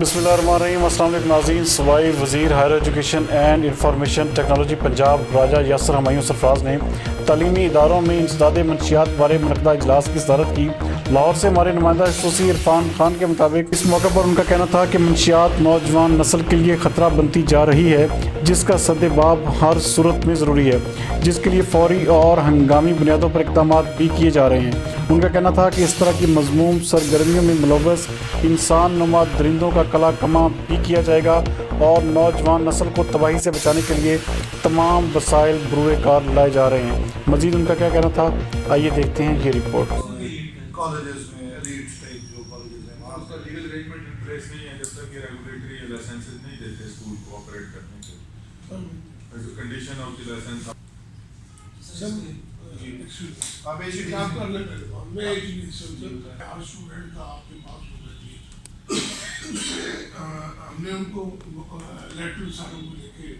بسم اللہ الرحمن الرحیم۔ السلام علیکم ناظرین۔ صوبائی وزیر higher education and information technology Punjab Raja Yasir Humayun Sarfraz نے تعلیمی اداروں میں انسداد منشیات بارے منعقدہ اجلاس کی صدارت کی۔ لاہور سے ہمارے نمائندہ خصوصی عرفان خان کے مطابق اس موقع پر ان کا کہنا تھا کہ منشیات نوجوان نسل کے لیے خطرہ بنتی جا رہی ہے، جس کا سدباب ہر صورت میں ضروری ہے، جس کے لیے فوری اور ہنگامی بنیادوں پر اقدامات بھی کیے جا رہے ہیں۔ ان کا کہنا تھا کہ اس طرح کی مذموم سرگرمیوں میں ملوث انسان نما درندوں کا کلا کما بھی کیا جائے گا اور نوجوان نسل کو تباہی سے بچانے کے لیے تمام وسائل بروئے کار لائے جا رہے ہیں۔ مزید ان کا کیا کہنا تھا، آئیے دیکھتے ہیں یہ رپورٹ۔ کالجز میں ایلیٹ ٹائپ جو کالجز ہیں وہاں کا لیگل ارینجمنٹ ان پلیس نہیں ہے جب تک یہ ریگولیٹری لائسنسز نہیں دیتے اسکول کو آپریٹ کرنے کے۔ As a condition of the licence آپ ایجوکیشن آپ کرنے پہلے میں ایک ہی نہیں سمجھا ہر اسٹوڈنٹ کا آپ کے پاس ہونا چاہیے۔ ہم نے ان کو لیٹرل ساروں کو لے کے